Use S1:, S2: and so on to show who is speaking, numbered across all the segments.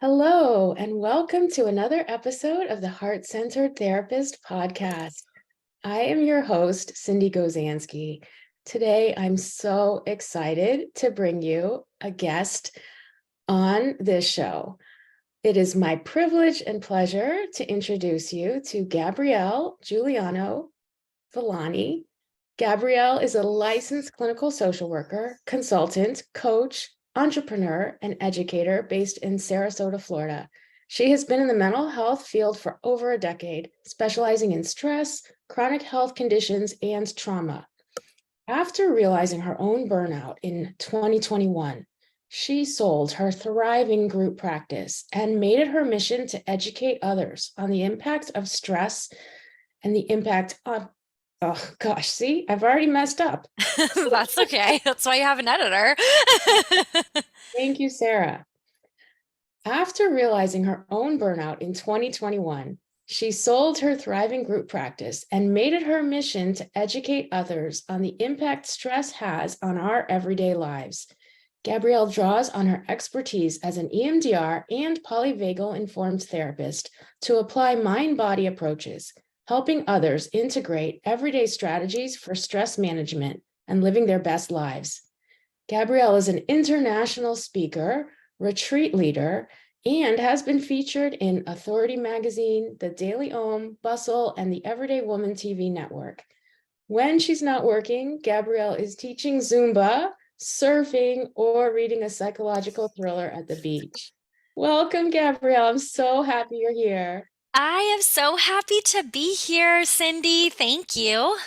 S1: Hello, and welcome to another episode of the Heart-Centered Therapist podcast. I am your host, Cindy Gozansky. Today, I'm so excited to bring you a guest on this show. It is my privilege and pleasure to introduce you to Gabrielle Juliano-Villani. Gabrielle is a licensed clinical social worker, consultant, coach, entrepreneur, and educator based in Sarasota, Florida. She has been in the mental health field for over a decade, specializing in stress, chronic health conditions, and trauma. After realizing her own burnout in 2021, she sold her thriving group practice and made it her mission to educate others on the impact of stress and the impact on, oh gosh, see, I've already messed up.
S2: That's okay. That's why you have an editor.
S1: Thank you, Sarah. After realizing her own burnout in 2021, she sold her thriving group practice and made it her mission to educate others on the impact stress has on our everyday lives. Gabrielle draws on her expertise as an EMDR and polyvagal informed therapist to apply mind-body approaches, helping others integrate everyday strategies for stress management and living their best lives. Gabrielle is an international speaker, retreat leader, and has been featured in Authority Magazine, The Daily Om, Bustle, and the Everyday Woman TV network. When she's not working, Gabrielle is teaching Zumba, surfing, or reading a psychological thriller at the beach. Welcome, Gabrielle. I'm so happy you're here.
S2: I am so happy to be here, Cindy. Thank you.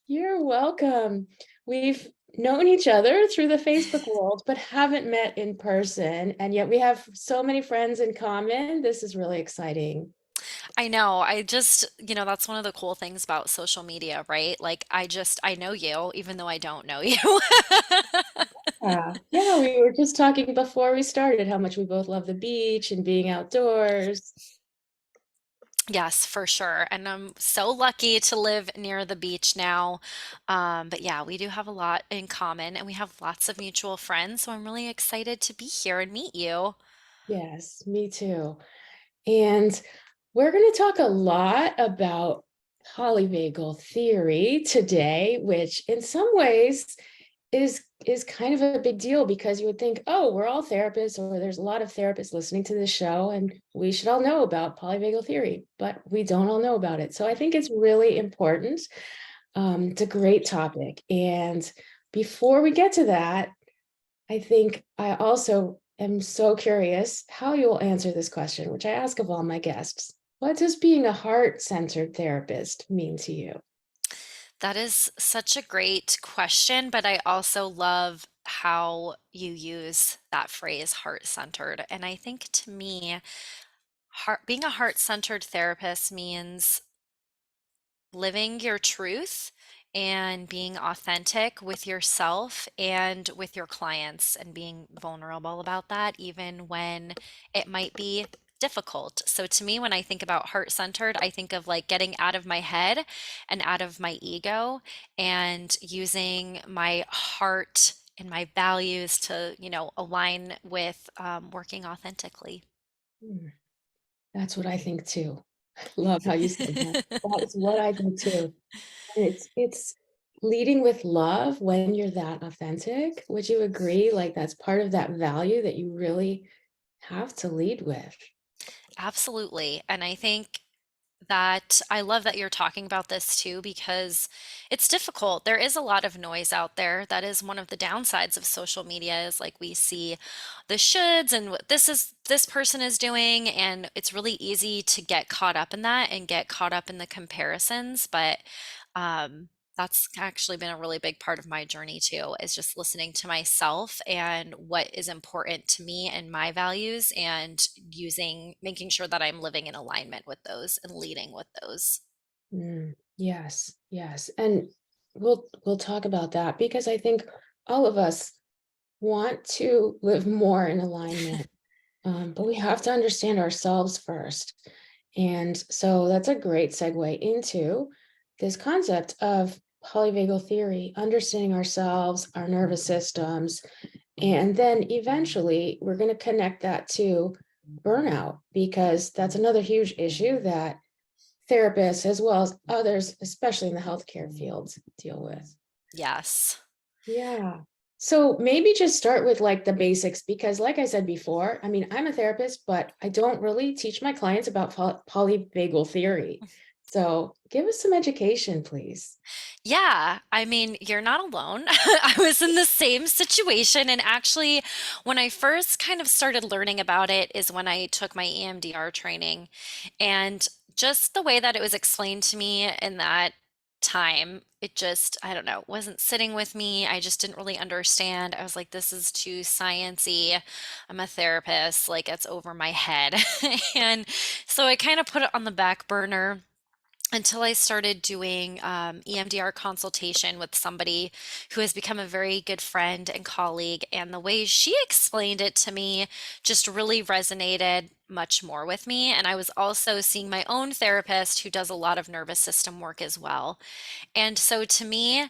S1: You're welcome. We've known each other through the Facebook world, but haven't met in person. And yet we have so many friends in common. This is really exciting.
S2: I know. That's one of the cool things about social media, right? I know you, even though I don't know you.
S1: Yeah, we were just talking before we started how much we both love the beach and being outdoors.
S2: Yes, for sure. And I'm so lucky to live near the beach now. But yeah, we do have a lot in common and we have lots of mutual friends. So I'm really excited to be here and meet you.
S1: Yes, me too. And we're going to talk a lot about polyvagal theory today, which in some ways is kind of a big deal because you would think, oh, we're all therapists, or there's a lot of therapists listening to this show, and we should all know about polyvagal theory, but we don't all know about it. So I think it's really important. It's a great topic. And before we get to that, I think I also am so curious how you will answer this question, which I ask of all my guests. What does being a heart-centered therapist mean to you?
S2: That is such a great question, but I also love how you use that phrase heart-centered. And I think to me, being a heart-centered therapist means living your truth and being authentic with yourself and with your clients and being vulnerable about that, even when it might be difficult. So to me, when I think about heart centered, I think of like getting out of my head and out of my ego and using my heart and my values to, align with working authentically.
S1: Hmm, that's what I think too. Love how you said that. That is what I think too. And it's leading with love when you're that authentic. Would you agree? Like that's part of that value that you really have to lead with.
S2: Absolutely. And I think that I love that you're talking about this too because it's difficult. There is a lot of noise out there. That is one of the downsides of social media is like we see the shoulds and what this person is doing and it's really easy to get caught up in that and get caught up in the comparisons, but um that's actually been a really big part of my journey too, is just listening to myself and what is important to me and my values and making sure that I'm living in alignment with those and leading with those.
S1: Yes, yes. And we'll talk about that because I think all of us want to live more in alignment. But we have to understand ourselves first. And so that's a great segue into this concept of polyvagal theory, understanding ourselves, our nervous systems, and then eventually we're going to connect that to burnout, because that's another huge issue that therapists, as well as others, especially in the healthcare fields, deal with.
S2: Yes.
S1: Yeah. So maybe just start with like the basics, because like I said before, I mean, I'm a therapist, but I don't really teach my clients about polyvagal theory. So give us some education, please.
S2: Yeah, I mean, you're not alone. I was in the same situation. And actually, when I first kind of started learning about it is when I took my EMDR training. And just the way that it was explained to me in that time, it just, I don't know, wasn't sitting with me. I just didn't really understand. I was like, this is too sciency. I'm a therapist, like it's over my head. And so I kind of put it on the back burner until I started doing EMDR consultation with somebody who has become a very good friend and colleague. And the way she explained it to me just really resonated much more with me. And I was also seeing my own therapist who does a lot of nervous system work as well. And so to me,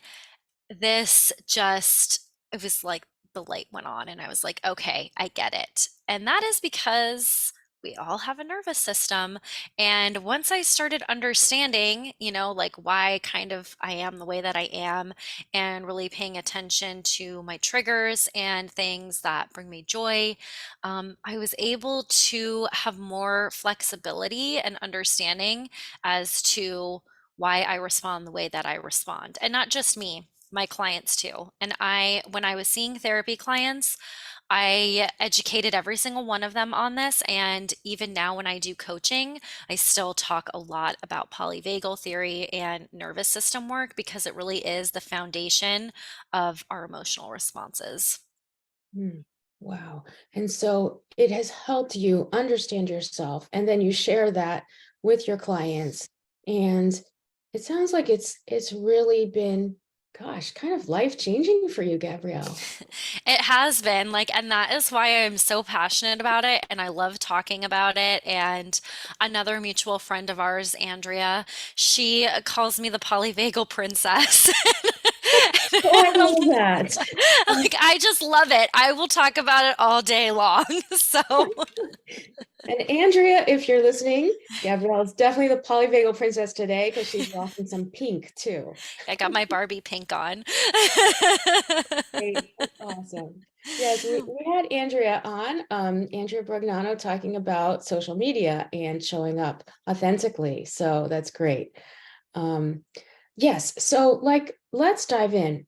S2: this just, it was like the light went on, and I was like, okay, I get it. And that is because we all have a nervous system. And once I started understanding, like why kind of I am the way that I am, and really paying attention to my triggers and things that bring me joy, I was able to have more flexibility and understanding as to why I respond the way that I respond. And not just me, my clients too. And when I was seeing therapy clients, I educated every single one of them on this. And even now, when I do coaching, I still talk a lot about polyvagal theory and nervous system work because it really is the foundation of our emotional responses.
S1: Hmm. Wow. And so it has helped you understand yourself, and then you share that with your clients. And it sounds like it's really been, gosh, kind of life-changing for you, Gabrielle.
S2: It has been like, and that is why I'm so passionate about it and I love talking about it. And another mutual friend of ours, Andrea, she calls me the polyvagal princess.
S1: Oh, I
S2: I'm
S1: love that.
S2: like, I just love it. I will talk about it all day long. So
S1: And Andrea, if you're listening, Gabrielle is definitely the polyvagal princess today because she's rocking some pink too.
S2: I got my Barbie pink on.
S1: Great. That's awesome. Yes, we had Andrea on, Andrea Brugnano, talking about social media and showing up authentically. So that's great. Um, yes, so like let's dive in.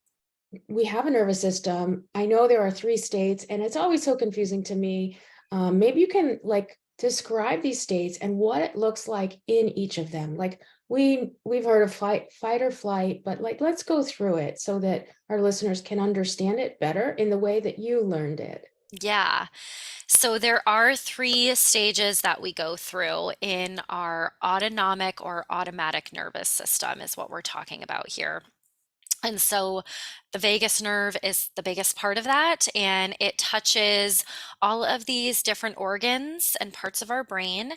S1: We have a nervous system. I know there are three states, and it's always so confusing to me. Maybe you can like describe these states and what it looks like in each of them. Like we've heard of fight or flight, but like let's go through it so that our listeners can understand it better in the way that you learned it.
S2: Yeah. So there are three stages that we go through in our autonomic or automatic nervous system, is what we're talking about here. And so the vagus nerve is the biggest part of that, and it touches all of these different organs and parts of our brain,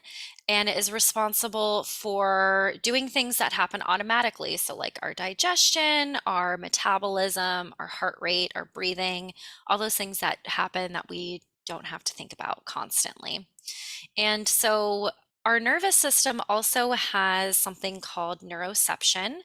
S2: and it is responsible for doing things that happen automatically. So, like our digestion, our metabolism, our heart rate, our breathing, all those things that happen that we don't have to think about constantly. And so our nervous system also has something called neuroception.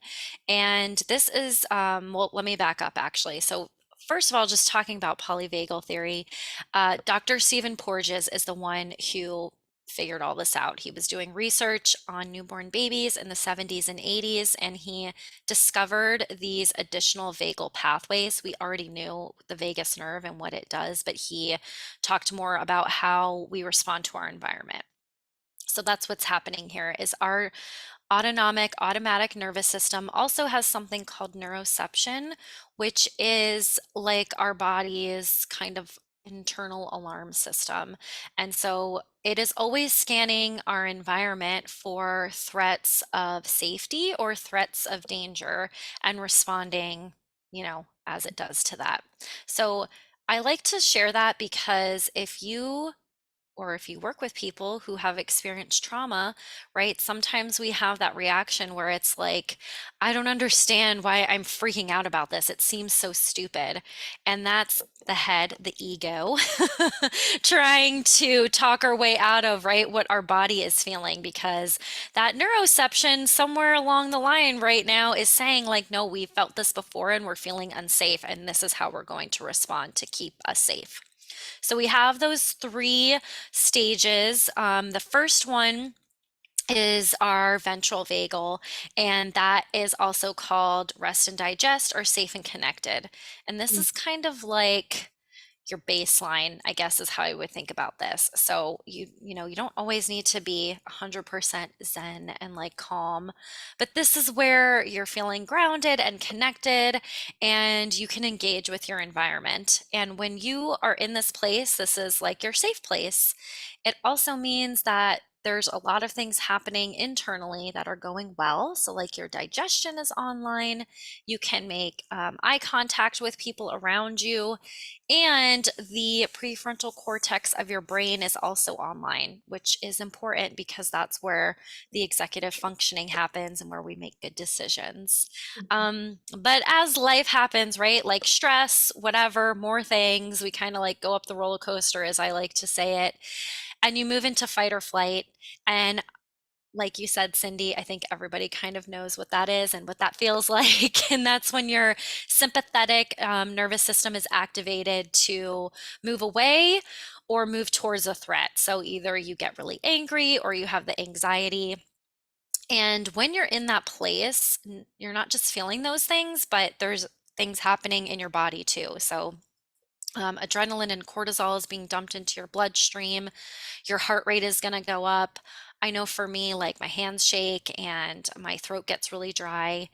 S2: And this is, well, let me back up actually. So, first of all, just talking about polyvagal theory, Dr. Stephen Porges is the one who figured all this out. He was doing research on newborn babies in the 70s and 80s, and he discovered these additional vagal pathways. We already knew the vagus nerve and what it does, but he talked more about how we respond to our environment. So that's what's happening here is our autonomic automatic nervous system also has something called neuroception, which is like our body's kind of internal alarm system. And so it is always scanning our environment for threats of safety or threats of danger and responding, as it does to that. So I like to share that because if you or if you work with people who have experienced trauma, right? Sometimes we have that reaction where it's like, I don't understand why I'm freaking out about this. It seems so stupid. And that's the head, the ego, trying to talk our way out of, right, what our body is feeling, because that neuroception somewhere along the line right now is saying, like, no, we've felt this before and we're feeling unsafe, and this is how we're going to respond to keep us safe. So we have those three stages. The first one is our ventral vagal, and that is also called rest and digest or safe and connected. And this is kind of like your baseline, I guess, is how I would think about this. So you don't always need to be 100% zen and like calm, but this is where you're feeling grounded and connected, and you can engage with your environment. And when you are in this place, this is like your safe place. It also means that there's a lot of things happening internally that are going well. So, like, your digestion is online, you can make eye contact with people around you, and the prefrontal cortex of your brain is also online, which is important because that's where the executive functioning happens and where we make good decisions. But as life happens, right, like stress, whatever, more things, we kind of like go up the roller coaster, as I like to say it, and you move into fight or flight. And like you said, Cindy, I think everybody kind of knows what that is and what that feels like. And that's when your sympathetic nervous system is activated to move away or move towards a threat. So either you get really angry or you have the anxiety. And when you're in that place, you're not just feeling those things, but there's things happening in your body too. So adrenaline and cortisol is being dumped into your bloodstream. Your heart rate is going to go up. I know for me, like my hands shake and my throat gets really dry.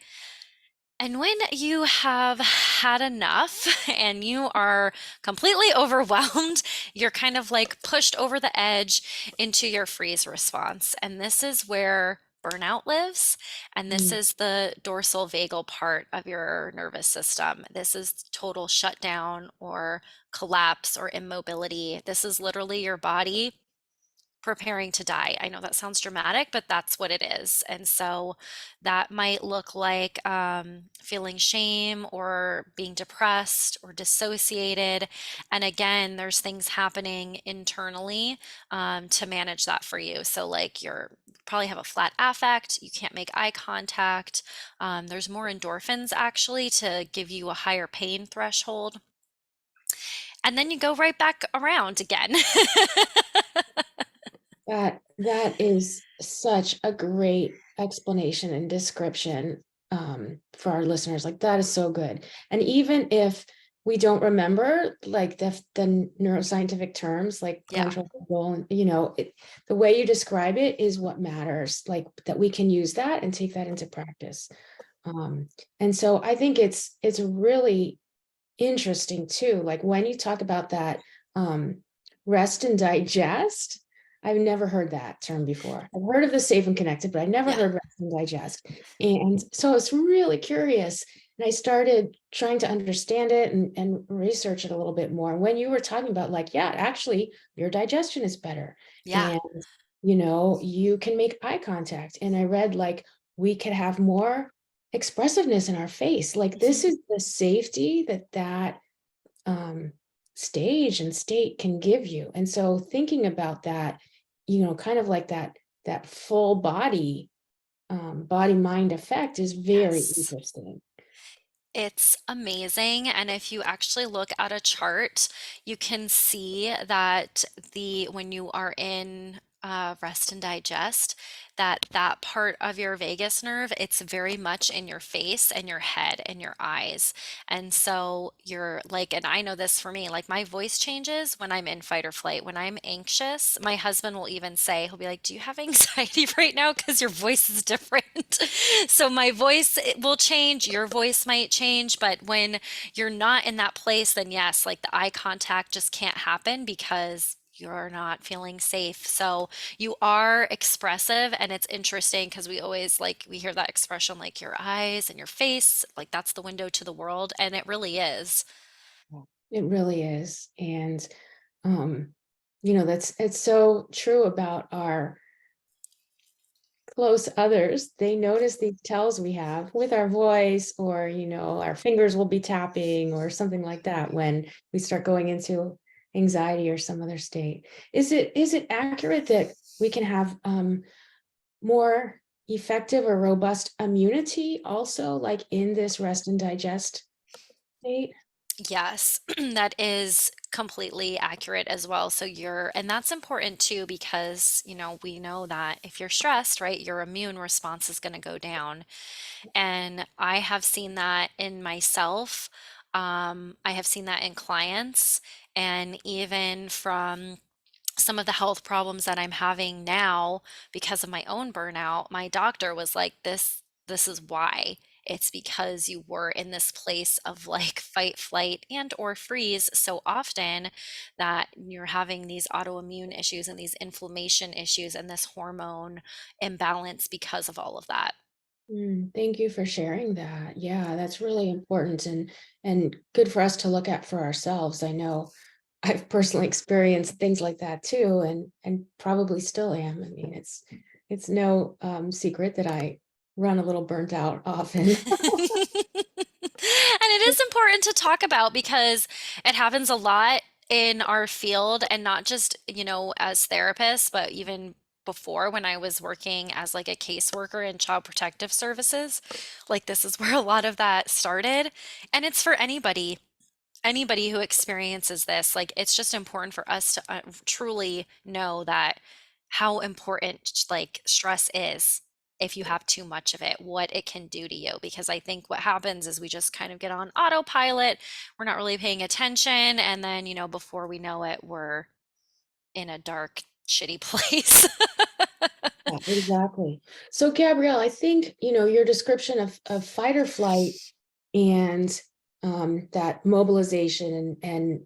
S2: And when you have had enough and you are completely overwhelmed, you're kind of like pushed over the edge into your freeze response. And this is where burnout lives. And this
S1: Mm.
S2: is the dorsal vagal part of your nervous system. This is total shutdown or collapse or immobility. This is literally your body preparing to die. I know that sounds dramatic, but that's what it is. And so that might look like feeling shame or being depressed or dissociated. And again, there's things happening internally to manage that for you. So, like, you're probably have a flat affect, you can't make eye contact. There's more endorphins actually to give you a higher pain threshold. And then you go right back around again.
S1: That is such a great explanation and description for our listeners. Like that is so good. And even if we don't remember like the neuroscientific terms like
S2: Yeah.
S1: ventral vagal, and the way you describe it is what matters. Like that we can use that and take that into practice. And so I think it's really interesting too. Like when you talk about that um, rest and digest, I've never heard that term before. I've heard of the safe and connected, but I never
S2: Yeah.
S1: heard rest and digest. And so I was really curious. And I started trying to understand it and research it a little bit more. When you were talking about like, yeah, actually your digestion is better.
S2: Yeah.
S1: And you can make eye contact. And I read like we could have more expressiveness in our face. Like this
S2: Mhm.
S1: is the safety that um, stage and state can give you. And so thinking about that, kind of like that full body mind effect is very
S2: Yes.
S1: interesting.
S2: It's amazing. And if you actually look at a chart, you can see that the when you are in rest and digest, that part of your vagus nerve, it's very much in your face and your head and your eyes. And so you're like, and I know this for me, like my voice changes when I'm in fight or flight. When I'm anxious, my husband will even say, he'll be like, "Do you have anxiety right now? Because your voice is different." So my voice will change, your voice might change, but when you're not in that place, then yes, like the eye contact just can't happen because you're not feeling safe. So you are expressive, and it's interesting because we always like we hear that expression like your eyes and your face, like that's the window to the world, and it really is.
S1: Yeah. It really is. And um, That's it's so true about our close others. They notice these tells we have with our voice, or our fingers will be tapping or something like that when we start going into anxiety or some other state. Is it accurate that we can have more effective or robust immunity also, like in this rest and digest state?
S2: Yes, that is completely accurate as well. So and that's important too, because, we know that if you're stressed, right, your immune response is going to go down. And I have seen that in myself. I have seen that in clients, and even from some of the health problems that I'm having now because of my own burnout, my doctor was like, this is why. It's because you were in this place of like fight, flight, and or freeze so often that you're having these autoimmune issues and these inflammation issues and this hormone imbalance because of all of that.
S1: Thank you for sharing that. Yeah, that's really important and good for us to look at for ourselves. I know I've personally experienced things like that too, and probably still am. I mean, it's no secret that I run a little burnt out often.
S2: And it is important to talk about because it happens a lot in our field, and not just, as therapists, but even before when I was working as like a caseworker in child protective services. Like this is where a lot of that started. And it's for anybody who experiences this. Like it's just important for us to truly know that how important like stress is if you have too much of it, what it can do to you. Because I think what happens is we just kind of get on autopilot, we're not really paying attention, and then, before we know it, we're in a dark shitty place.
S1: Yeah, exactly. So, Gabrielle, I think, your description of fight or flight and that mobilization and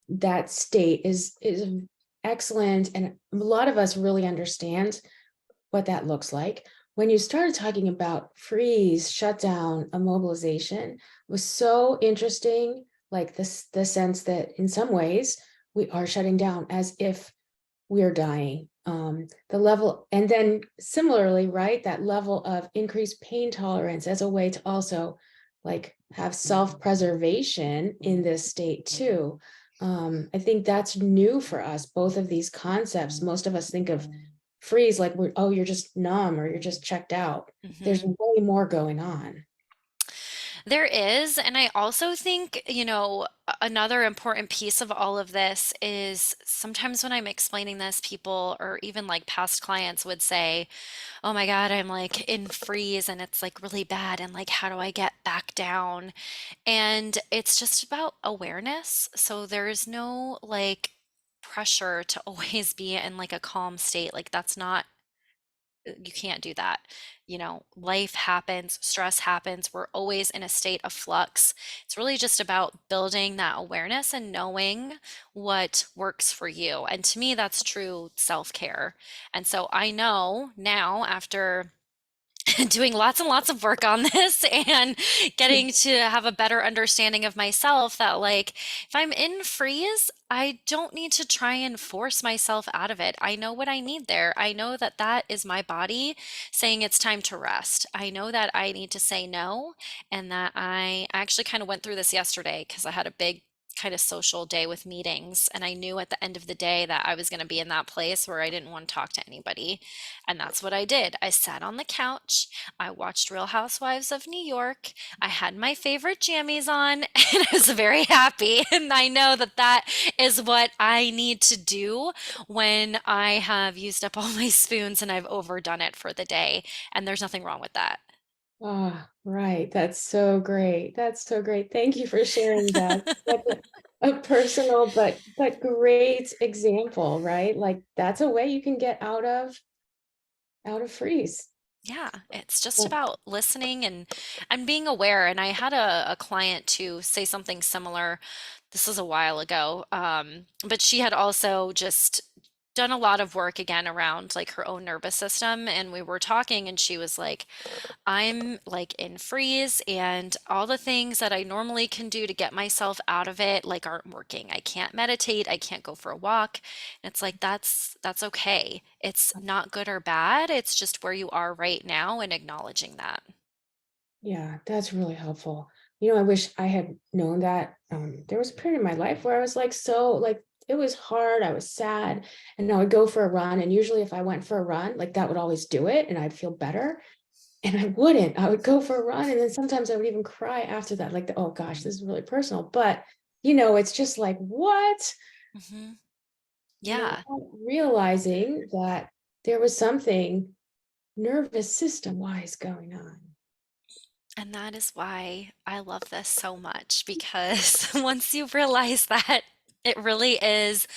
S1: that state is excellent. And a lot of us really understand what that looks like. When you started talking about freeze, shutdown, immobilization was so interesting. Like this, the sense that in some ways we are shutting down as if we're dying. The level, and then similarly, right, that level of increased pain tolerance as a way to also like have self-preservation in this state too. I think that's new for us, both of these concepts. Most of us think of freeze like you're just numb or you're just checked out. There's
S2: Mhm.
S1: way more going on.
S2: There is. And I also think, another important piece of all of this is sometimes when I'm explaining this, people or even like past clients would say, oh my God, I'm like in freeze and it's like really bad. And like, how do I get back down? And it's just about awareness. So there's no like pressure to always be in like a calm state. Like, that's not, you can't do that. Life happens, stress happens. We're always in a state of flux. It's really just about building that awareness and knowing what works for you. And to me, that's true self-care. And so I know now, after doing lots and lots of work on this and getting to have a better understanding of myself, that like if I'm in freeze, I don't need to try and force myself out of it. I know what I need there. I know that that is my body saying it's time to rest. I know that I need to say no, and that I actually kind of went through this yesterday because I had a big kind of social day with meetings, and I knew at the end of the day that I was going to be in that place where I didn't want to talk to anybody. And that's what I did. I sat on the couch, I watched Real Housewives of New York, I had my favorite jammies on, and I was very happy. And I know that that is what I need to do when I have used up all my spoons and I've overdone it for the day. And there's nothing wrong with that.
S1: Ah, right. That's so great. That's so great. Thank you for sharing that. Such a personal but great example, right? Like that's a way you can get out of freeze.
S2: Yeah, it's just
S1: Yeah.
S2: about listening and being aware. And I had a client to say something similar. This was a while ago, but she had also just done a lot of work again around like her own nervous system, and we were talking and she was like, I'm like in freeze and all the things that I normally can do to get myself out of it like aren't working. I can't meditate, I can't go for a walk. And it's like that's okay. It's not good or bad. It's just where you are right now and acknowledging that.
S1: Yeah, that's really helpful. You know, I wish I had known that. There was a period in my life where I was like, so like, it was hard. I was sad, and I would go for a run. And usually, if I went for a run, like that would always do it, and I'd feel better. And I wouldn't. I would go for a run, and then sometimes I would even cry after that, like, oh gosh, this is really personal. But it's just like, what?
S2: Hmm.
S1: Not
S2: Yeah.
S1: realizing that there was something nervous system wise going on.
S2: And that is why I love this so much because once you realize that it really is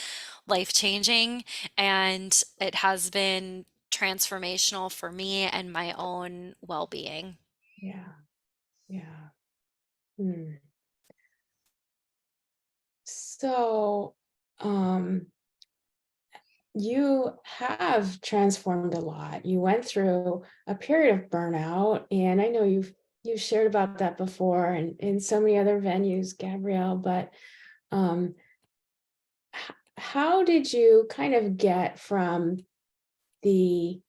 S2: life changing and it has been transformational for me and my own well being.
S1: Yeah, yeah. Hmm. So, um, you have transformed a lot. You went through a period of burnout, and I know you've shared about that before and in so many other venues, Gabrielle, but um, how did you kind of get from the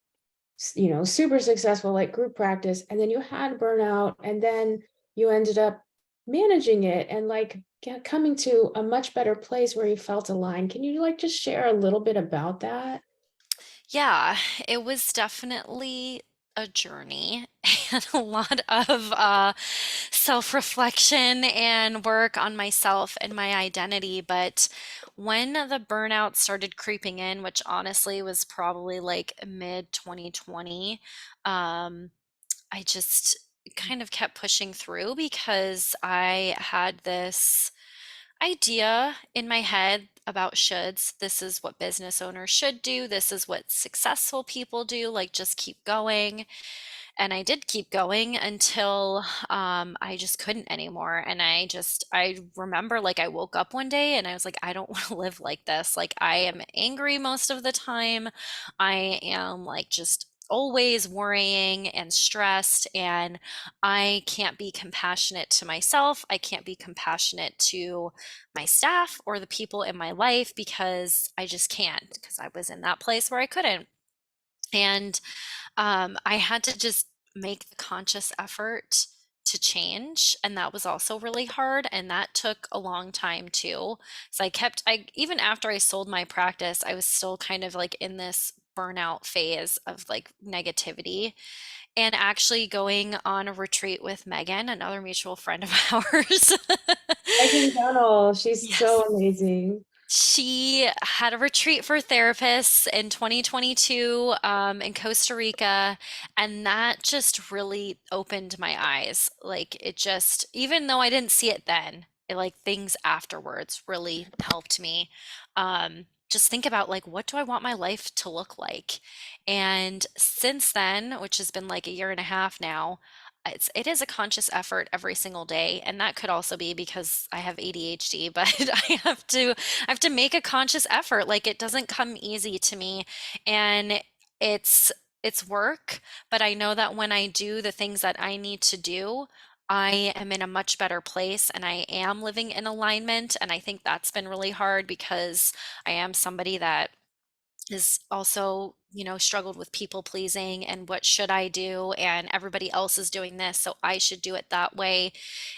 S1: super successful like group practice, and then you had burnout, and then you ended up managing it and like coming to a much better place where you felt aligned? Can you like just share a little bit about that?
S2: Yeah, it was definitely a journey and a lot of self reflection and work on myself and my identity. But when the burnout started creeping in, which honestly was probably like mid 2020, I just kind of kept pushing through because I had this idea in my head about shoulds. This is what business owners should do. This is what successful people do. Like, just keep going. And I did keep going until I just couldn't anymore. And I remember like I woke up one day and I was like, I don't want to live like this. Like, I am angry most of the time. I am like just always worrying and stressed. And I can't be compassionate to myself. I can't be compassionate to my staff or the people in my life because I just can't, because I was in that place where I couldn't. And I had to just make the conscious effort to change, and that was also really hard, and that took a long time too. So I even after I sold my practice, I was still kind of like in this burnout phase of like negativity, and actually going on a retreat with Megan, another mutual friend of ours.
S1: Megan Gunnell, she's
S2: Yes.
S1: so amazing.
S2: She had a retreat for therapists in 2022 in Costa Rica, and that just really opened my eyes. Like, it just, even though I didn't see it then, it, like things afterwards really helped me. Just think about like, what do I want my life to look like? And since then, which has been like a year and a half now, it is a conscious effort every single day, and that could also be because I have ADHD, but I have to make a conscious effort. Like, it doesn't come easy to me, and it's it's work, but I know that when I do the things that I need to do, I am in a much better place and I am living in alignment. And I think that's been really hard because I am somebody that is also, struggled with people pleasing and what should I do? And everybody else is doing this, so I should do it that way.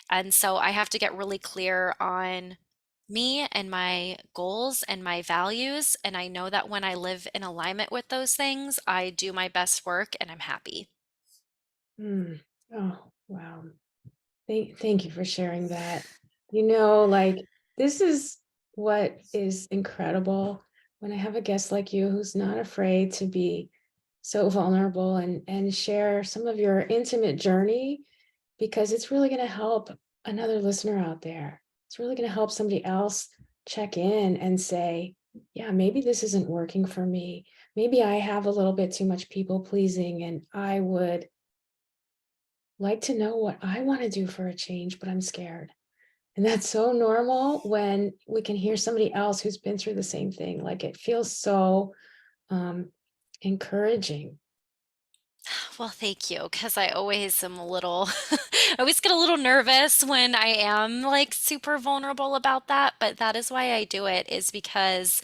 S2: And so I have to get really clear on me and my goals and my values. And I know that when I live in alignment with those things, I do my best work and I'm happy.
S1: Mm. Oh, wow. Thank you for sharing that. Like, this is what is incredible when I have a guest like you who's not afraid to be so vulnerable and share some of your intimate journey, because it's really going to help another listener out there. It's really going to help somebody else check in and say, yeah, maybe this isn't working for me. Maybe I have a little bit too much people pleasing, and I would like to know what I want to do for a change, but I'm scared. And that's so normal when we can hear somebody else who's been through the same thing. Like it feels so um, encouraging.
S2: Well, thank you, because I always am a little, I always get a little nervous when I am like super vulnerable about that. But that is why I do it, is because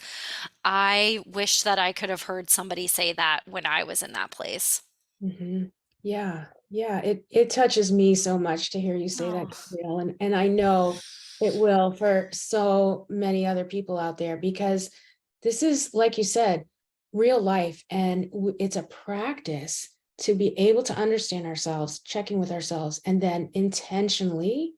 S2: I wish that I could have heard somebody say that when I was in that place.
S1: Mhm. Yeah, yeah, it touches me so much to hear you say that,
S2: Oh,
S1: Gabrielle, and I know it will for so many other people out there because this is, like you said, real life, and it's a practice to be able to understand ourselves, checking with ourselves, and then intentionally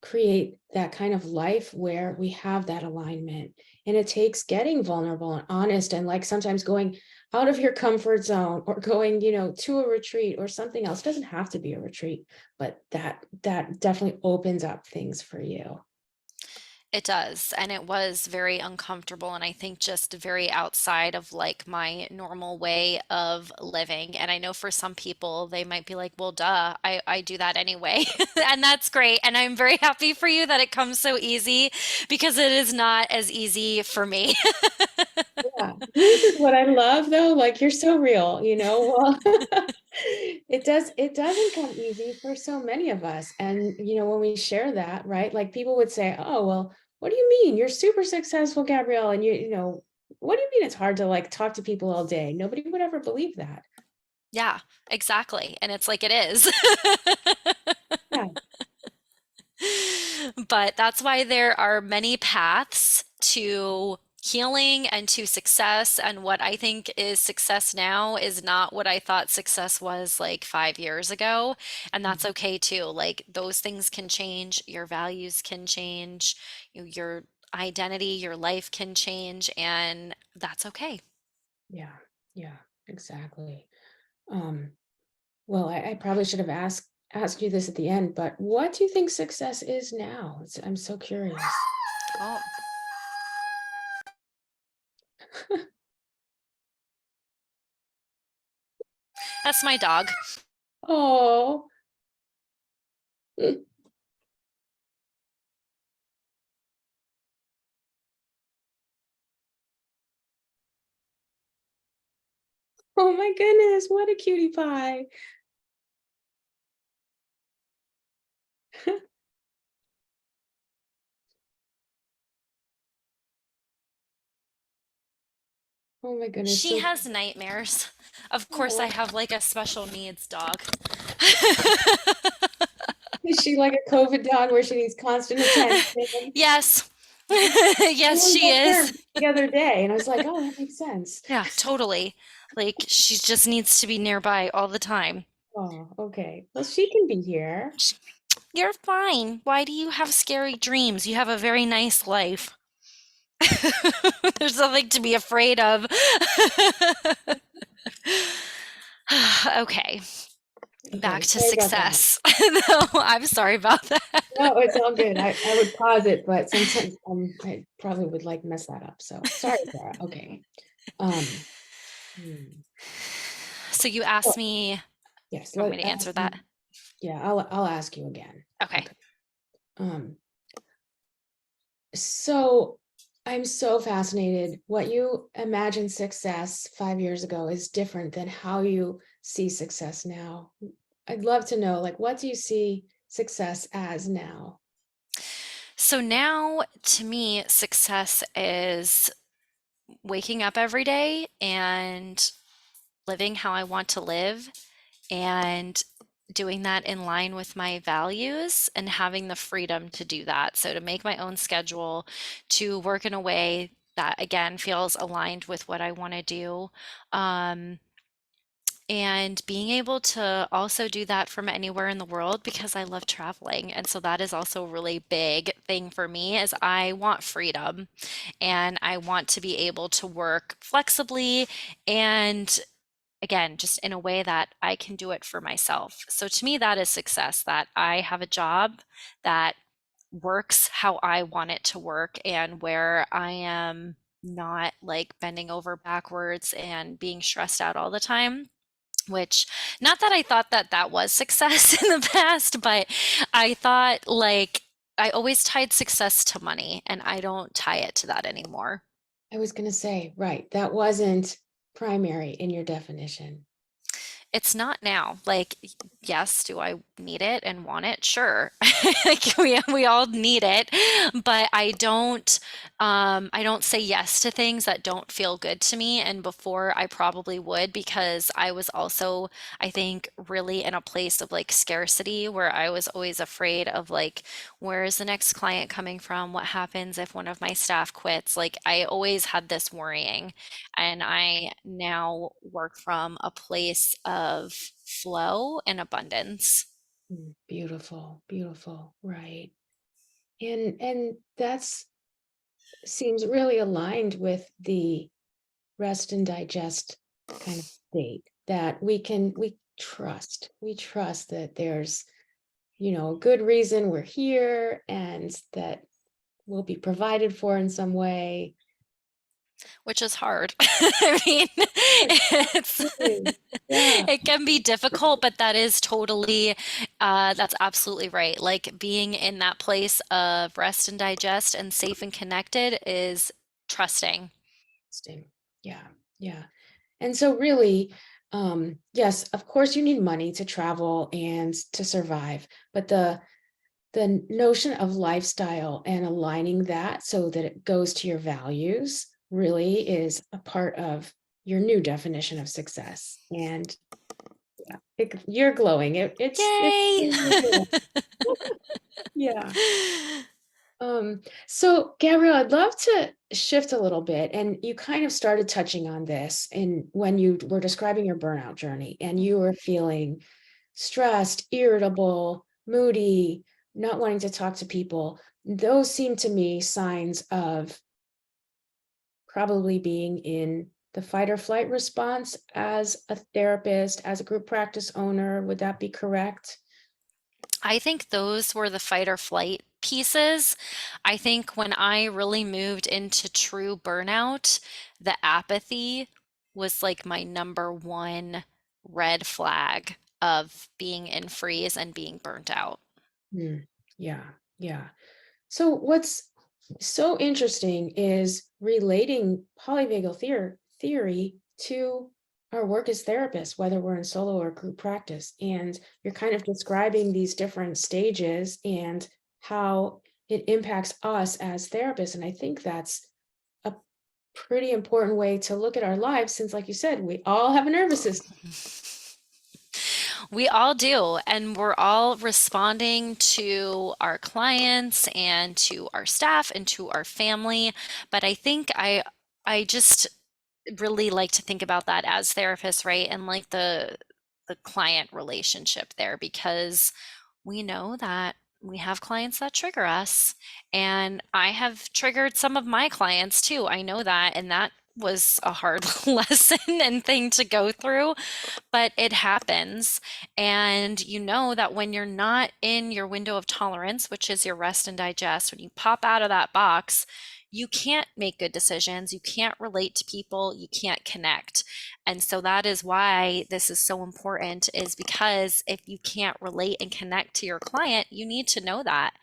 S1: create that kind of life where we have that alignment. And it takes getting vulnerable and honest and like sometimes going out of your comfort zone or going, to a retreat or something else. It doesn't have to be a retreat, but that definitely opens up things for you.
S2: it does. And it was very uncomfortable. And I think just very outside of like my normal way of living. And I know for some people, they might be like, well, duh, I do that anyway. And that's great. And I'm very happy for you that it comes so easy because it is not as easy for me.
S1: Yeah. This is what I love though. Like you're so real, well, it doesn't come easy for so many of us. And when we share that, right? Like people would say, "Oh, well, what do you mean? You're super successful, Gabrielle." And what do you mean it's hard to like talk to people all day? Nobody would ever believe that.
S2: Yeah, exactly. And it's like it is.
S1: Yeah.
S2: But that's why there are many paths to healing and to success. And what I think is success now is not what I thought success was like 5 years ago. And that's okay too. Like those things can change, your values can change, your identity, your life can change, and that's okay.
S1: Yeah. Yeah, exactly. Um, well, I probably should have asked you this at the end, but what do you think success is now? I'm so curious.
S2: Oh, that's my dog.
S1: Oh. Oh my goodness, what a cutie pie. Oh my goodness,
S2: She
S1: so
S2: has nightmares. Of course, I
S1: oh,
S2: have like a special needs dog.
S1: is she like a COVID dog where she needs constant attention?
S2: Yes.
S1: Yeah,
S2: Yes,
S1: someone
S2: she
S1: told
S2: is.
S1: her the other day, and I was like, oh, that makes sense.
S2: Yeah, totally. Like she just needs to be nearby all the time.
S1: Oh, okay. Well, she can be here.
S2: You're fine. Why do you have scary dreams? You have a very nice life. There's nothing to be afraid of. Okay, back
S1: Okay,
S2: to
S1: sorry about that.
S2: success. No, I'm sorry about that.
S1: No, it's all good. I would pause it, but sometimes I probably would like mess that up. So sorry, Sarah. Okay. Um, hmm.
S2: So you
S1: Oh,
S2: asked me, you
S1: yes,
S2: want me to answer that?
S1: yeah, I'll ask you again.
S2: Okay.
S1: Okay. Um, So I'm so fascinated. What you imagined success 5 years ago is different than how you see success now. I'd love to know, like, what do you see success as now?
S2: So now to me, success is waking up every day and living how I want to live and doing that in line with my values and having the freedom to do that. So to make my own schedule, to work in a way that again feels aligned with what I want to do. Um, and being able to also do that from anywhere in the world because I love traveling. And so that is also a really big thing for me is I want freedom and I want to be able to work flexibly and again, just in a way that I can do it for myself. So to me, that is success, that I have a job that works how I want it to work and where I am not like bending over backwards and being stressed out all the time. Which, not that I thought that that was success in the past, but I thought like I always tied success to money, and I don't tie it to that anymore.
S1: I was going to say, right, that wasn't primary in your definition.
S2: It's not now. Like, yes, do I need it and want it? Sure. Like we all need it, but I don't say yes to things that don't feel good to me. And before I probably would, because I was also, I think, really in a place of like scarcity where I was always afraid of like, where is the next client coming from? What happens if one of my staff quits? Like I always had this worrying. And I now work from a place of flow and abundance.
S1: Beautiful, beautiful, right. And that's seems really aligned with the rest and digest kind of state that we trust that there's, a good reason we're here and that we'll be provided for in some way.
S2: Which is hard. I mean, it's
S1: Absolutely. Yeah,
S2: it can be difficult, but that is totally, that's absolutely right. Like being in that place of rest and digest and safe and connected is trusting.
S1: interesting. Yeah, yeah. And so really, yes, of course you need money to travel and to survive, but the notion of lifestyle and aligning that so that it goes to your values really is a part of your new definition of success. And yeah, you're glowing. It's
S2: Yay!
S1: yeah. So Gabrielle, I'd love to shift a little bit. And you kind of started touching on this in when you were describing your burnout journey and you were feeling stressed, irritable, moody, not wanting to talk to people. Those seem to me signs of probably being in the fight or flight response as a therapist, as a group practice owner. Would that be correct?
S2: I think those were the fight or flight pieces. I think when I really moved into true burnout, the apathy was like my number one red flag of being in freeze and being burnt out.
S1: Hmm. Yeah, yeah. So what's so interesting is relating polyvagal theory to our work as therapists, whether we're in solo or group practice. And you're kind of describing these different stages and how it impacts us as therapists. And I think that's a pretty important way to look at our lives, since, like you said, we all have a nervous system.
S2: We all do, and we're all responding to our clients and to our staff and to our family. But I think I just really like to think about that as therapists, right? And like the client relationship there because we know that we have clients that trigger us and I have triggered some of my clients too. I know that and that was a hard lesson and thing to go through, but it happens. And you know that when you're not in your window of tolerance, which is your rest and digest, when you pop out of that box, you can't make good decisions. You can't relate to people. You can't connect. And so that is why this is so important, is because if you can't relate and connect to your client, you need to know that.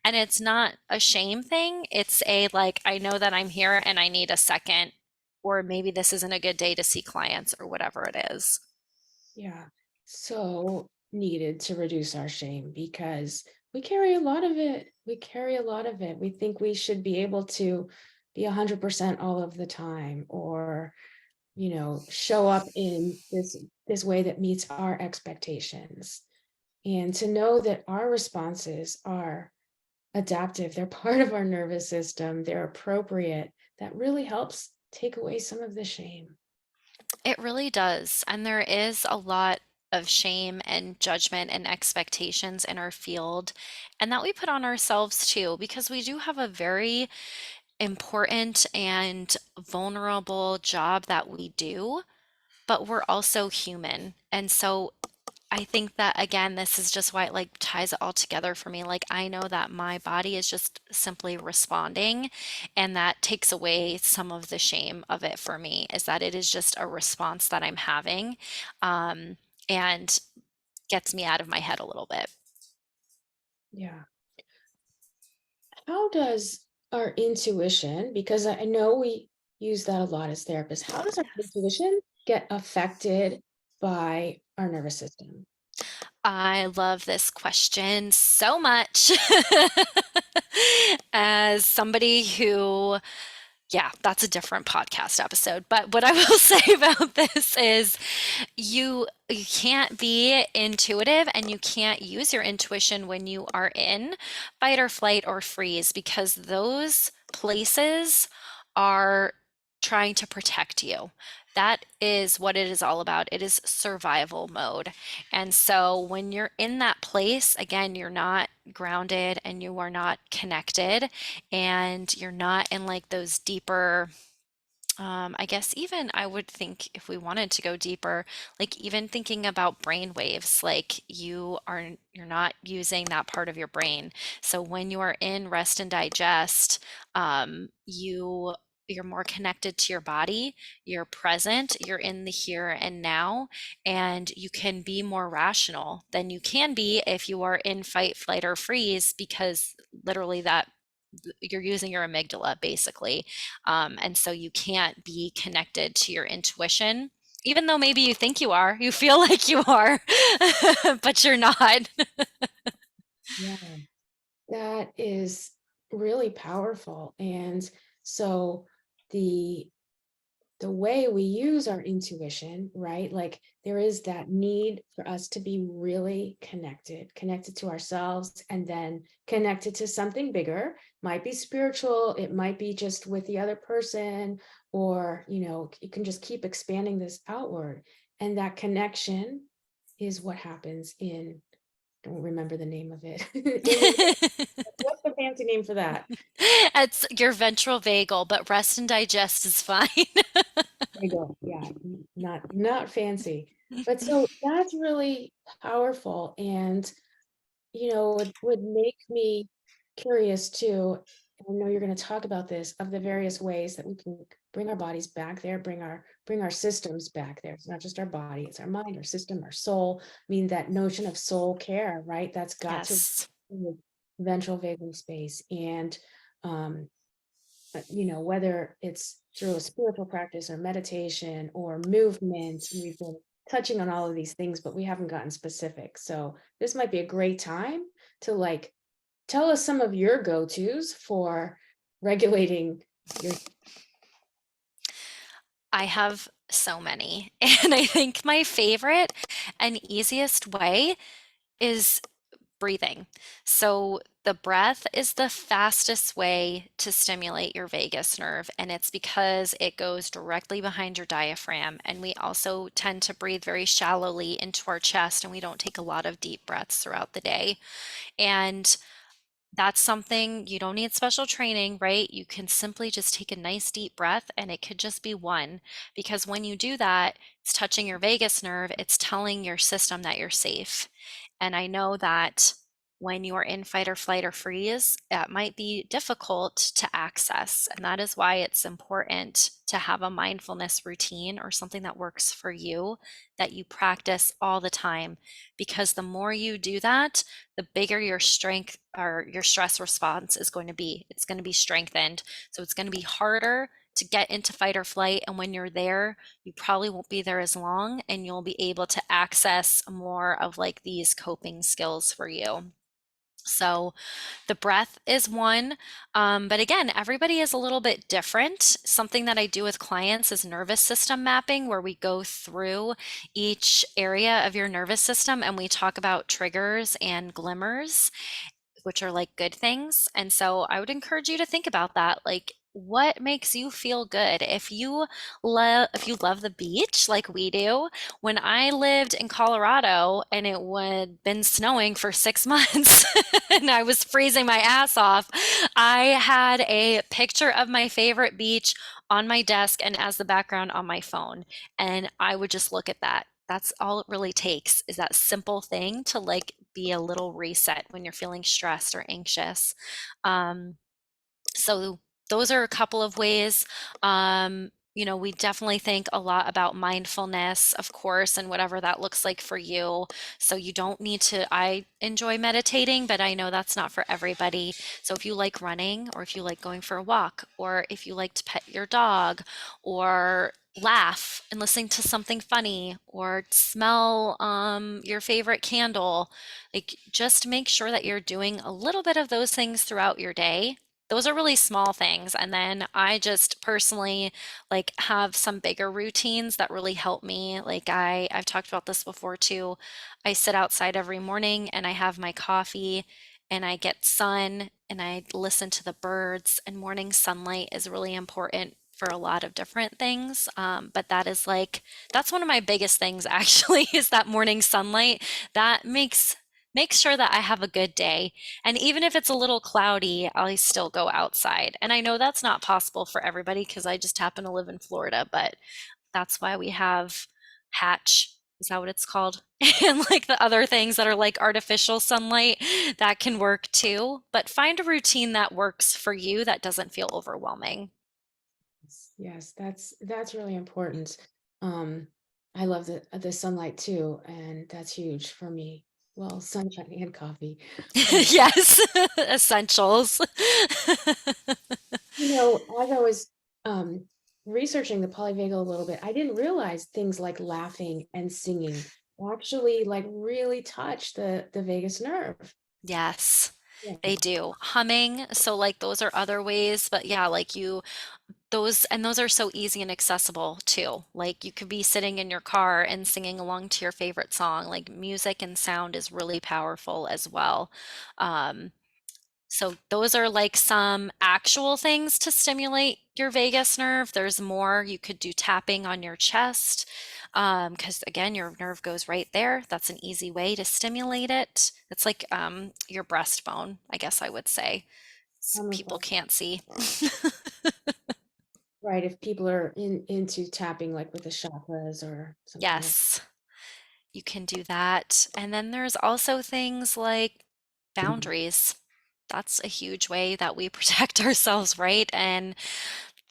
S2: And it's not a shame thing. It's a like, I know that I'm here and I need a second, or maybe this isn't a good day to see clients or whatever it is.
S1: Yeah. So needed to reduce our shame because we carry a lot of it. We carry a lot of it. We think we should be able to be 100% all of the time or, show up in this way that meets our expectations. And to know that our responses are adaptive, they're part of our nervous system, they're appropriate, that really helps take away some of the shame.
S2: It really does. And there is a lot of shame and judgment and expectations in our field, and that we put on ourselves too, because we do have a very important and vulnerable job that we do, but we're also human. And so I think that again, this is just why it like ties it all together for me. Like I know that my body is just simply responding, and that takes away some of the shame of it for me, is that it is just a response that I'm having, um, and gets me out of my head a little bit.
S1: Yeah. how does our intuition, because I know we use that a lot as therapists, how does our
S2: Yes.
S1: intuition get affected by our nervous system?
S2: I love this question so much. As somebody who, yeah, that's a different podcast episode. But what I will say about this is you can't be intuitive and you can't use your intuition when you are in fight or flight or freeze because those places are trying to protect you. That is what it is all about. It is survival mode. And so when you're in that place, again, you're not grounded and you are not connected and you're not in like those deeper I guess even I would think if we wanted to go deeper, like even thinking about brain waves, like you're not using that part of your brain. So when you are in rest and digest, you're more connected to your body, you're present, you're in the here and now, and you can be more rational than you can be if you are in fight, flight, or freeze, because literally that you're using your amygdala basically. And so you can't be connected to your intuition, even though maybe you think you are, you feel like you are, but you're not.
S1: Yeah, that is really powerful. And so the the way we use our intuition, right? Like there is that need for us to be really connected, connected to ourselves and then connected to something bigger. Might be spiritual, it might be just with the other person, or, you can just keep expanding this outward. And that connection is what happens in, don't remember the name of it. What's the fancy name for that?
S2: It's your ventral vagal, but rest and digest is fine.
S1: There you go. Yeah, not fancy. But so that's really powerful and would make me curious too. I know you're going to talk about this of the various ways that we can bring our bodies back there, bring our systems back there. It's not just our body, it's our mind, our system, our soul. I mean, that notion of soul care, right? That's got to
S2: Yes.
S1: with ventral vagal space. And um whether it's through a spiritual practice or meditation or movement, we've been touching on all of these things, but we haven't gotten specific. So this might be a great time to like tell us some of your go-tos for regulating your.
S2: I have so many. And I think my favorite and easiest way is breathing. So the breath is the fastest way to stimulate your vagus nerve, and it's because it goes directly behind your diaphragm. And we also tend to breathe very shallowly into our chest, and we don't take a lot of deep breaths throughout the day. And that's something you don't need special training, right? You can simply just take a nice deep breath, and it could just be one, because when you do that, it's touching your vagus nerve, it's telling your system that you're safe. And I know that when you are in fight or flight or freeze, that might be difficult to access. And that is why it's important to have a mindfulness routine or something that works for you that you practice all the time. Because the more you do that, the bigger your strength or your stress response is going to be. It's going to be strengthened. So it's going to be harder to get into fight or flight. And when you're there, you probably won't be there as long and you'll be able to access more of like these coping skills for you. So the breath is one. But again, everybody is a little bit different. Something that I do with clients is nervous system mapping, where we go through each area of your nervous system and we talk about triggers and glimmers, which are like good things. And so I would encourage you to think about that. Like, what makes you feel good? If you love the beach like we do, when I lived in Colorado and it had been snowing for 6 months and I was freezing my ass off, I had a picture of my favorite beach on my desk and as the background on my phone. And I would just look at that. That's all it really takes, is that simple thing to like be a little reset when you're feeling stressed or anxious. So those are a couple of ways. we definitely think a lot about mindfulness, of course, and whatever that looks like for you. So you don't need to, I enjoy meditating, but I know that's not for everybody. So if you like running, or if you like going for a walk, or if you like to pet your dog, or laugh and listening to something funny, or smell your favorite candle, like just make sure that you're doing a little bit of those things throughout your day. Those are really small things. And then I just personally like have some bigger routines that really help me. Like I've talked about this before too. I sit outside every morning and I have my coffee and I get sun and I listen to the birds, and morning sunlight is really important for a lot of different things. But that is like that's one of my biggest things actually is that morning sunlight that makes sure that I have a good day. And even if it's a little cloudy, I still go outside. And I know that's not possible for everybody because I just happen to live in Florida, but that's why we have Hatch. Is that what it's called? And like the other things that are like artificial sunlight that can work too. But find a routine that works for you that doesn't feel overwhelming.
S1: Yes, that's really important. Um, I love the sunlight too, and that's huge for me. Well, sunshine and coffee. Um,
S2: Yes, essentials.
S1: as I was um researching the polyvagal a little bit, I didn't realize things like laughing and singing actually like really touch the vagus nerve.
S2: Yes,
S1: Yeah.
S2: they do. Humming, so like those are other ways, but yeah, like those are so easy and accessible too. Like you could be sitting in your car and singing along to your favorite song. Like music and sound is really powerful as well. Um, so those are like some actual things to stimulate your vagus nerve. There's more. You could do tapping on your chest, because again, your nerve goes right there. That's an easy way to stimulate it. It's like your breastbone, I guess I would say. People
S1: Wonderful.
S2: can't see.
S1: Right. If people are into tapping like with the chakras or something like
S2: Yes, you can do that. And then there's also things like boundaries. That's a huge way that we protect ourselves, right? And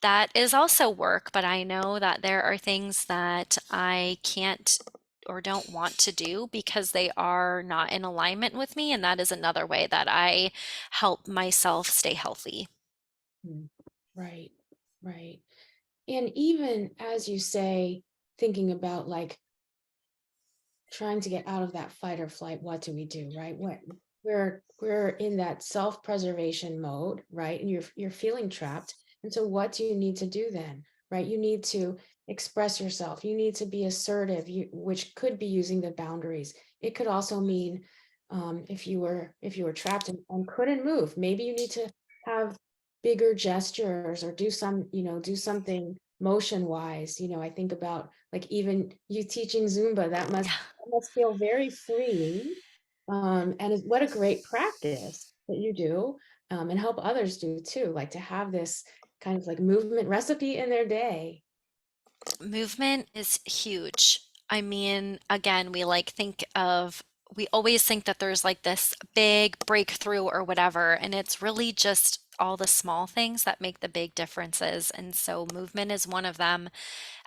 S2: that is also work, but I know that there are things that I can't or don't want to do because they are not in alignment with me. And that is another way that I help myself stay healthy.
S1: Mm. Right, right. And even as you say, thinking about like trying to get out of that fight or flight, what do we do, right? What we're in that self-preservation mode, right? And you're feeling trapped. And so what do you need to do then? Right? You need to express yourself. You need to be assertive, which could be using the boundaries. It could also mean if you were trapped and couldn't move, maybe you need to have bigger gestures or do something motion wise. I think about like even you teaching Zumba, that must feel very freeing. And what a great practice that you do, and help others do too, like to have this kind of like movement recipe in their day.
S2: Movement is huge. I mean, again, we always think that there's like this big breakthrough or whatever, and it's really just all the small things that make the big differences. And so movement is one of them.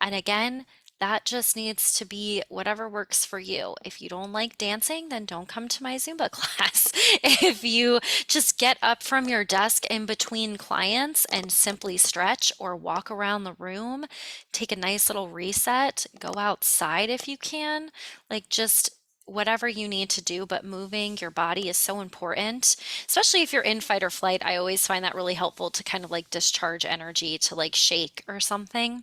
S2: And again, that just needs to be whatever works for you. If you don't like dancing, then don't come to my Zumba class. If you just get up from your desk in between clients and simply stretch or walk around the room, take a nice little reset, go outside if you can, like just whatever you need to do, but moving your body is so important, especially if you're in fight or flight. I always find that really helpful to kind of like discharge energy to like shake or something.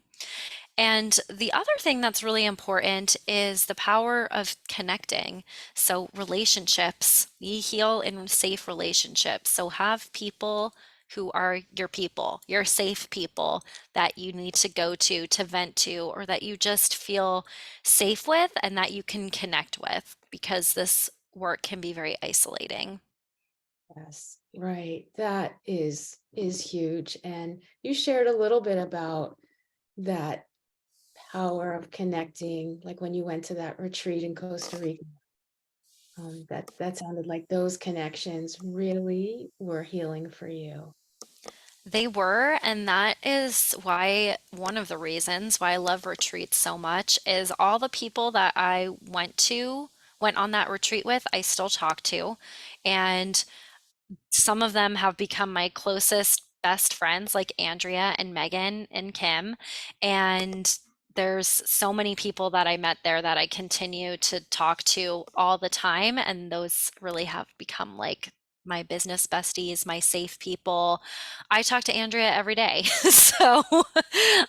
S2: And the other thing that's really important is the power of connecting. So, relationships, we heal in safe relationships. So, have people who are your safe people that you need to go to vent to, or that you just feel safe with and that you can connect with, because this work can be very isolating.
S1: Yes, right. That is huge. And you shared a little bit about that power of connecting, like when you went to that retreat in Costa Rica. That sounded like those connections really were healing for you.
S2: They were, and that is why one of the reasons why I love retreats so much is all the people that I went on that retreat with, I still talk to. And some of them have become my closest best friends, like Andrea and Megan and Kim. And there's so many people that I met there that I continue to talk to all the time. And those really have become like my business besties, my safe people. I talk to Andrea every day. So,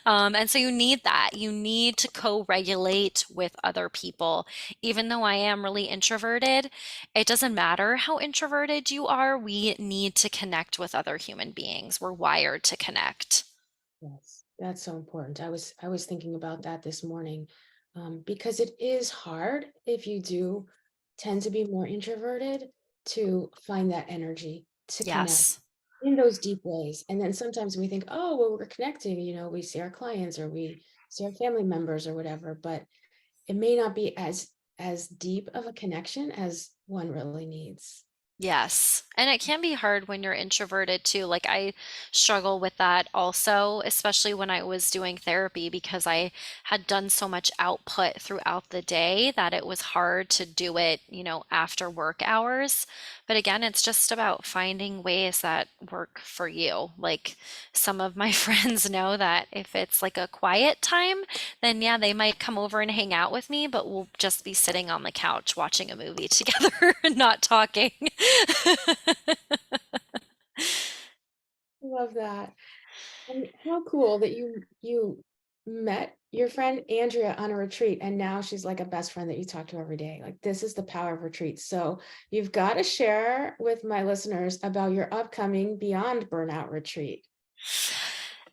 S2: and so you need that. You need to co-regulate with other people. Even though I am really introverted, it doesn't matter how introverted you are, we need to connect with other human beings. We're wired to connect.
S1: Yes, that's so important. I was thinking about that this morning, because it is hard if you do tend to be more introverted to find that energy to connect
S2: Yes.
S1: in those deep ways. And then sometimes we think, oh, well, we're connecting, we see our clients or we see our family members or whatever, but it may not be as deep of a connection as one really needs.
S2: Yes. And it can be hard when you're introverted too. Like I struggle with that also, especially when I was doing therapy because I had done so much output throughout the day that it was hard to do it, after work hours. But again, it's just about finding ways that work for you. Like some of my friends know that if it's like a quiet time, then yeah, they might come over and hang out with me, but we'll just be sitting on the couch watching a movie together and not talking.
S1: Love that. And how cool that you met your friend Andrea on a retreat and now she's like a best friend that you talk to every day. Like this is the power of retreats. So you've got to share with my listeners about your upcoming Beyond Burnout retreat.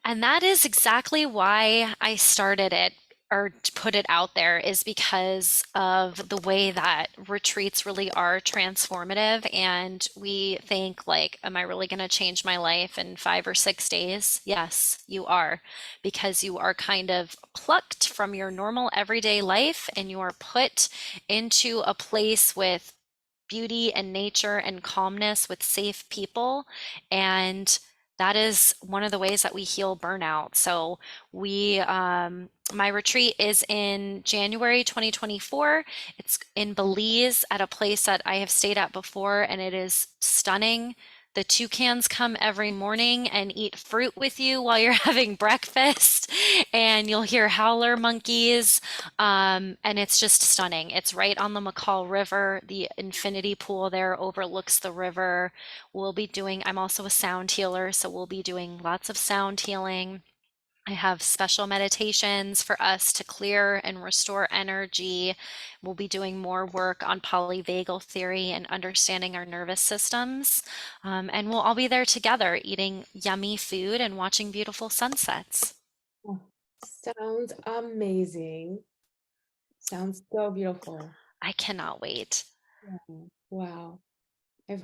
S2: And that is exactly why I started it or put it out there is because of the way that retreats really are transformative. And we think like, am I really going to change my life in 5 or 6 days? Yes, you are, because you are kind of plucked from your normal everyday life and you are put into a place with beauty and nature and calmness with safe people. And that is one of the ways that we heal burnout. So my retreat is in January 2024. It's in Belize at a place that I have stayed at before, and it is stunning. The toucans come every morning and eat fruit with you while you're having breakfast, and you'll hear howler monkeys. And it's just stunning. It's right on the McCall River. The infinity pool there overlooks the river. I'm also a sound healer, so we'll be doing lots of sound healing. I have special meditations for us to clear and restore energy. We'll be doing more work on polyvagal theory and understanding our nervous systems. And we'll all be there together eating yummy food and watching beautiful sunsets.
S1: Oh, sounds amazing. Sounds so beautiful.
S2: I cannot wait.
S1: Yeah. Wow.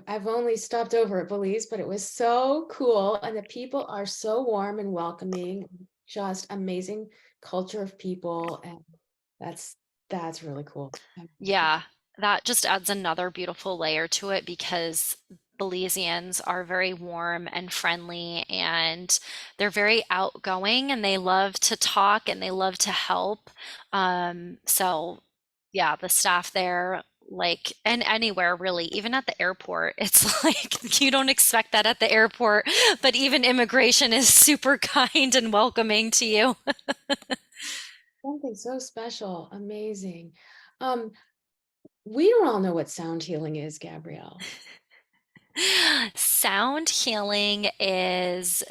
S1: I've only stopped over at Belize, but it was so cool. And the people are so warm and welcoming, just amazing culture of people. And that's that's really cool.
S2: Yeah, that just adds another beautiful layer to it because Belizeans are very warm and friendly and they're very outgoing and they love to talk and they love to help. So yeah, the staff there, like, and anywhere really, even at the airport, it's like you don't expect that at the airport, but even immigration is super kind and welcoming to you.
S1: Something so special, amazing. Um, we don't all know what sound healing is, Gabrielle.
S2: Sound healing it's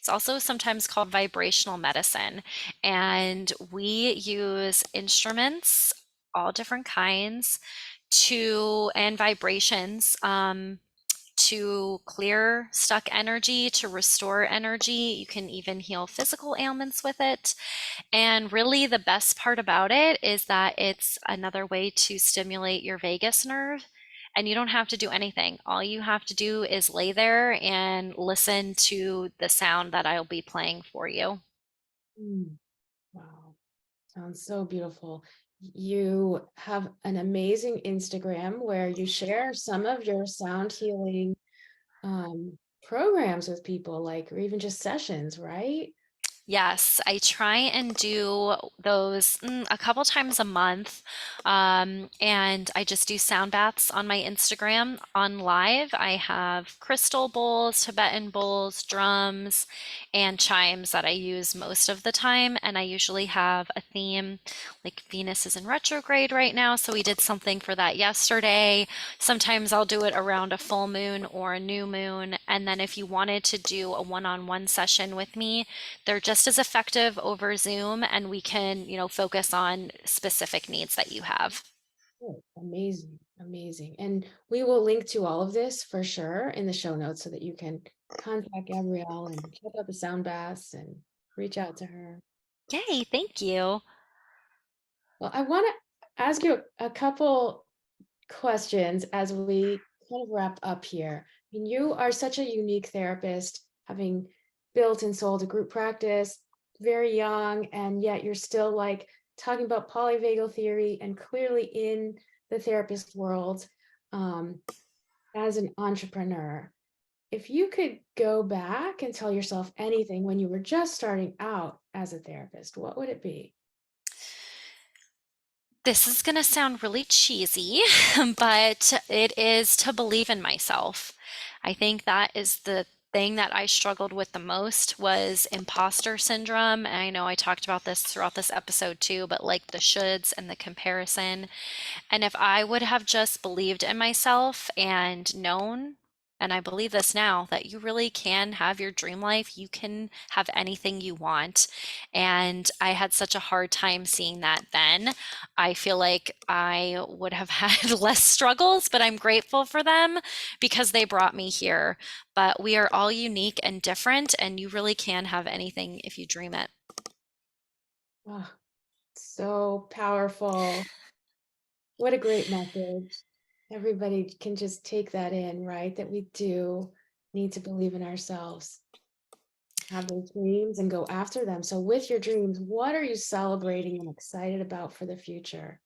S2: also sometimes called vibrational medicine. And we use instruments, all different kinds, and vibrations, to clear stuck energy, to restore energy. You can even heal physical ailments with it. And really, the best part about it is that it's another way to stimulate your vagus nerve. And you don't have to do anything. All you have to do is lay there and listen to the sound that I'll be playing for you.
S1: Mm, wow, sounds so beautiful. You have an amazing Instagram where you share some of your sound healing programs with people, like, or even just sessions, right?
S2: Yes, I try and do those a couple times a month. And I just do sound baths on my Instagram on live. I have crystal bowls, Tibetan bowls, drums, and chimes that I use most of the time. And I usually have a theme, like Venus is in retrograde right now. So we did something for that yesterday. Sometimes I'll do it around a full moon or a new moon. And then if you wanted to do a one-on-one session with me, they're just as effective over Zoom, and we can, focus on specific needs that you have.
S1: Oh, amazing, amazing. And we will link to all of this for sure in the show notes so that you can contact Gabrielle and check out the sound baths and reach out to her.
S2: Yay, thank you.
S1: Well, I want to ask you a couple questions as we kind of wrap up here. I mean, you are such a unique therapist, having built and sold a group practice, very young, and yet you're still like talking about polyvagal theory and clearly in the therapist world um, as an entrepreneur. If you could go back and tell yourself anything when you were just starting out as a therapist, what would it be?
S2: This is going to sound really cheesy, but it is to believe in myself. I think that is the thing that I struggled with the most was imposter syndrome. And I know I talked about this throughout this episode too, but like the shoulds and the comparison. And if I would have just believed in myself and known, and I believe this now, that you really can have your dream life, you can have anything you want. And I had such a hard time seeing that then. I feel like I would have had less struggles, but I'm grateful for them because they brought me here. But we are all unique and different, and you really can have anything if you dream it.
S1: Oh, so powerful. What a great message. Everybody can just take that in, right? That we do need to believe in ourselves, have those dreams and go after them. So, with your dreams, what are you celebrating and excited about for the future?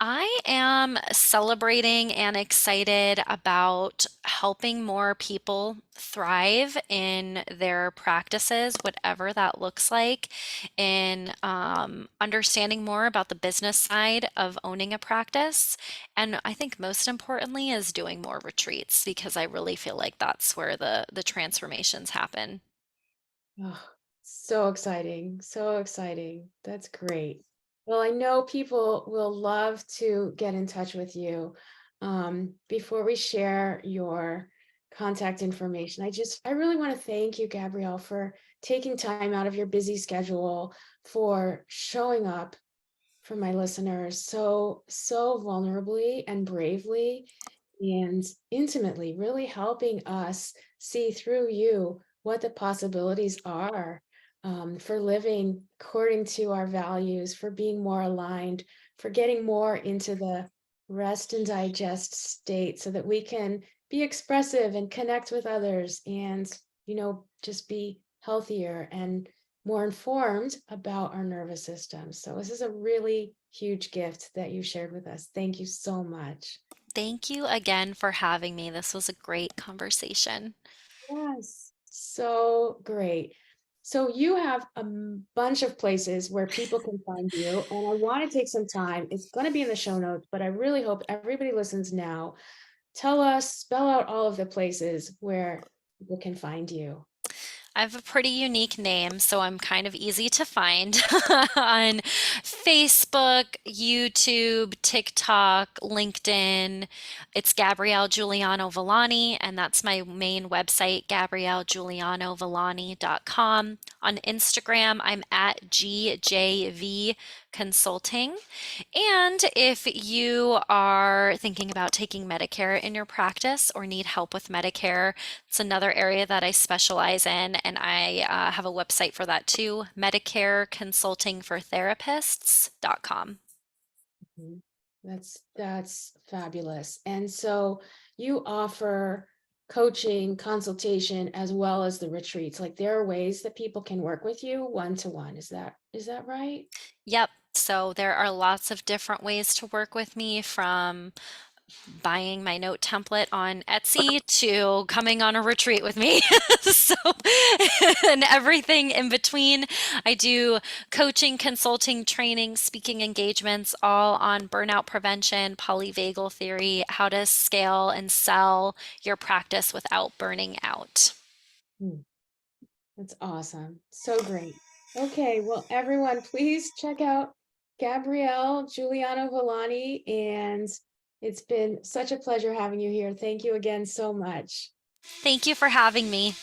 S2: I am celebrating and excited about helping more people thrive in their practices, whatever that looks like, in understanding more about the business side of owning a practice. And I think most importantly is doing more retreats because I really feel like that's where the transformations happen.
S1: Oh, so exciting. So exciting. That's great. Well, I know people will love to get in touch with you. Before we share your contact information, I really want to thank you, Gabrielle, for taking time out of your busy schedule, for showing up for my listeners so vulnerably and bravely and intimately, really helping us see through you what the possibilities are, for living according to our values, for being more aligned, for getting more into the rest and digest state so that we can be expressive and connect with others and, just be healthier and more informed about our nervous system. So this is a really huge gift that you shared with us. Thank you so much.
S2: Thank you again for having me. This was a great conversation.
S1: Yes, so great. So you have a bunch of places where people can find you, and I want to take some time. It's going to be in the show notes, but I really hope everybody listens now. Tell us, spell out all of the places where people can find you.
S2: I have a pretty unique name, so I'm kind of easy to find on Facebook, YouTube, TikTok, LinkedIn. It's Gabrielle Juliano-Villani, and that's my main website, gabriellejulianovillani.com. On Instagram, I'm at GJV Consulting. And if you are thinking about taking Medicare in your practice or need help with Medicare, it's another area that I specialize in, and I have a website for that too, medicareconsultingfortherapists.com.
S1: Mhm. That's fabulous. And so you offer coaching, consultation, as well as the retreats. Like there are ways that people can work with you one to one. Is that right?
S2: Yep. So there are lots of different ways to work with me from buying my note template on Etsy to coming on a retreat with me. So, and everything in between. I do coaching, consulting, training, speaking engagements, all on burnout prevention, polyvagal theory, how to scale and sell your practice without burning out.
S1: Hmm, that's awesome. So great. Okay, well, everyone, please check out Gabrielle Juliano-Villani, and it's been such a pleasure having you here. Thank you again so much.
S2: Thank you for having me.